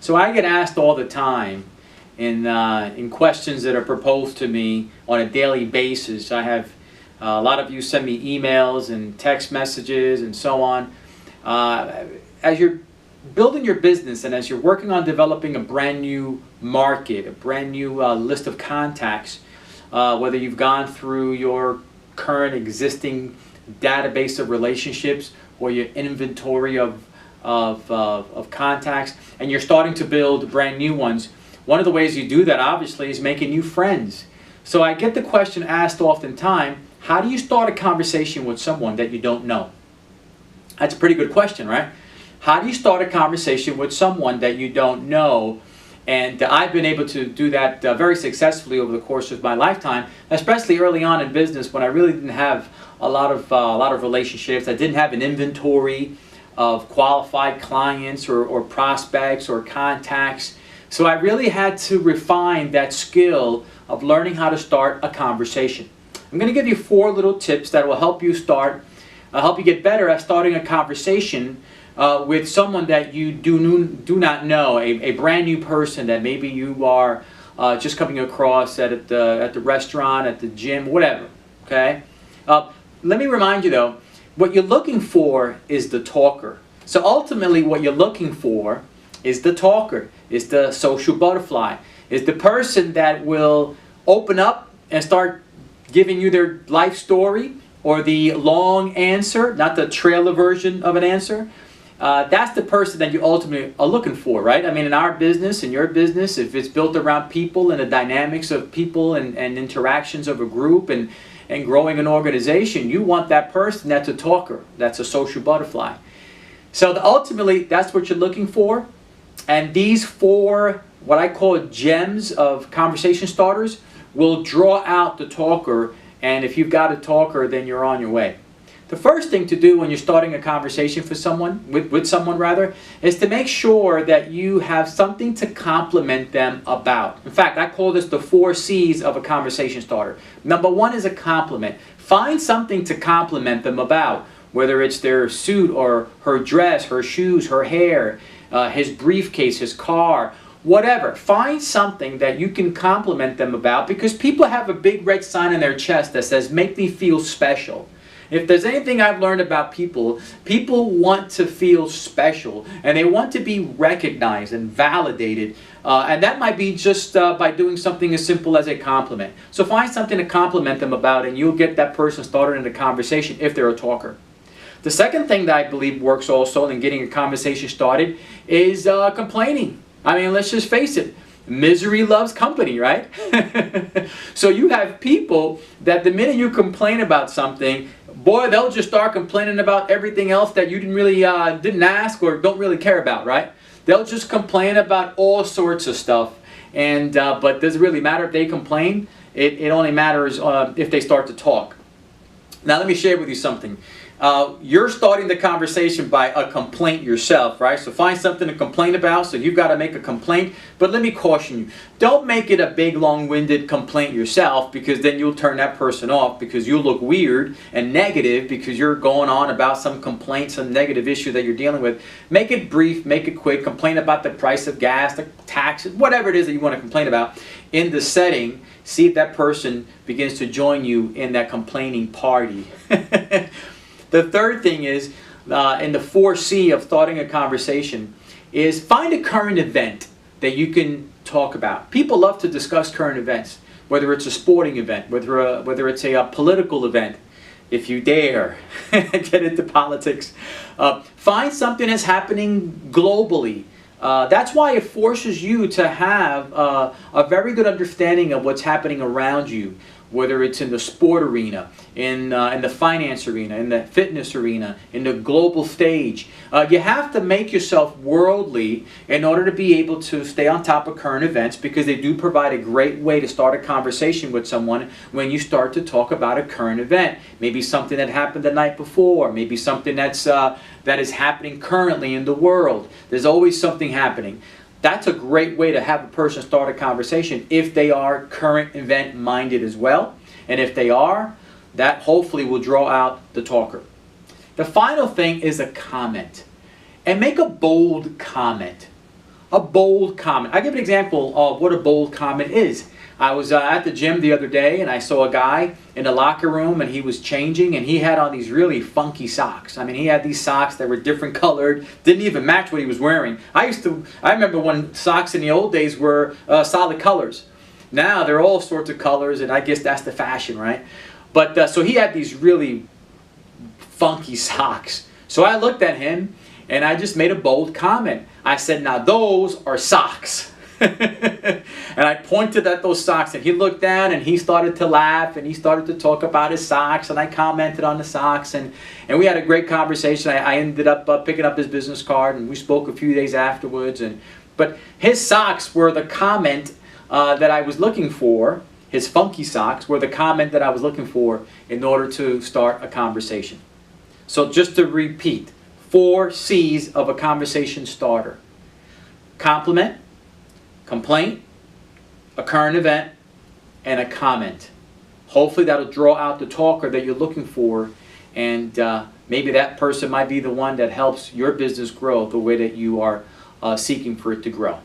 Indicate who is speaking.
Speaker 1: So I get asked all the time in questions that are proposed to me on a daily basis. I have a lot of you send me emails and text messages and so on. As you're building your business and as you're working on developing a brand new market, a brand new list of contacts, whether you've gone through your current existing database of relationships or your inventory of contacts, and you're starting to build brand new ones, one of the ways you do that obviously is making new friends. So I get the question asked oftentimes, how do you start a conversation with someone that you don't know? That's a pretty good question, right? How do you start a conversation with someone that you don't know? And I've been able to do that very successfully over the course of my lifetime, especially early on in business when I really didn't have a lot of relationships. I didn't have an inventory of qualified clients or prospects or contacts. So I really had to refine that skill of learning how to start a conversation. I'm going to give you 4 little tips that will help you get better at starting a conversation with someone that you do not know, a brand new person that maybe you are just coming across at the restaurant, at the gym, whatever. Okay. Let me remind you though, what you're looking for is the talker. So ultimately, what you're looking for is the talker, is the social butterfly, is the person that will open up and start giving you their life story or the long answer, not the trailer version of an answer. That's the person that you ultimately are looking for, right? I mean, in our business, in your business, if it's built around people and the dynamics of people and interactions of a group and growing an organization, you want that person that's a talker, that's a social butterfly. So ultimately, that's what you're looking for. And these 4, what I call gems of conversation starters, will draw out the talker. And if you've got a talker, then you're on your way. The first thing to do when you're starting a conversation for someone, with someone rather, is to make sure that you have something to compliment them about. In fact, I call this the 4 C's of a conversation starter. Number 1 is a compliment. Find something to compliment them about, whether it's their suit or her dress, her shoes, her hair, his briefcase, his car, whatever. Find something that you can compliment them about, because people have a big red sign on their chest that says, make me feel special. If there's anything I've learned about people, people want to feel special and they want to be recognized and validated. And that might be just by doing something as simple as a compliment. So find something to compliment them about and you'll get that person started in a conversation if they're a talker. The second thing that I believe works also in getting a conversation started is complaining. I mean, let's just face it. Misery loves company, right? So you have people that the minute you complain about something, boy, they'll just start complaining about everything else that you didn't ask or don't really care about, right? They'll just complain about all sorts of stuff. And but does it really matter if they complain? It only matters if they start to talk. Now let me share with you something. You're starting the conversation by a complaint yourself, right? So find something to complain about. So you've got to make a complaint. But let me caution you. Don't make it a big, long-winded complaint yourself, because then you'll turn that person off, because you'll look weird and negative because you're going on about some complaint, some negative issue that you're dealing with. Make it brief, make it quick. Complain about the price of gas, the taxes, whatever it is that you want to complain about in the setting. See if that person begins to join you in that complaining party. The third thing is, in the 4C of starting a conversation, is find a current event that you can talk about. People love to discuss current events, whether it's a sporting event, whether it's a political event, if you dare get into politics. Find something that's happening globally. That's why it forces you to have a very good understanding of what's happening around you, whether it's in the sport arena, in the finance arena, in the fitness arena, in the global stage. You have to make yourself worldly in order to be able to stay on top of current events, because they do provide a great way to start a conversation with someone when you start to talk about a current event. Maybe something that happened the night before, maybe something that is happening currently in the world. There's always something happening. That's a great way to have a person start a conversation if they are current event minded as well. And if they are, that hopefully will draw out the talker. The final thing is a comment. And make a bold comment. A bold comment. I'll give an example of what a bold comment is. I was at the gym the other day and I saw a guy in the locker room and he was changing and he had on these really funky socks. I mean, he had these socks that were different colored, didn't even match what he was wearing. I remember when socks in the old days were solid colors. Now they're all sorts of colors, and I guess that's the fashion, right? But so he had these really funky socks. So I looked at him and I just made a bold comment. I said, now those are socks. And I pointed at those socks and he looked down and he started to laugh and he started to talk about his socks, and I commented on the socks, and we had a great conversation. I ended up picking up his business card and we spoke a few days afterwards. But his socks were the comment that I was looking for. His funky socks were the comment that I was looking for in order to start a conversation. So just to repeat, 4 C's of a conversation starter: compliment, complaint, a current event, and a comment. Hopefully that'll draw out the talker that you're looking for, and maybe that person might be the one that helps your business grow the way that you are seeking for it to grow.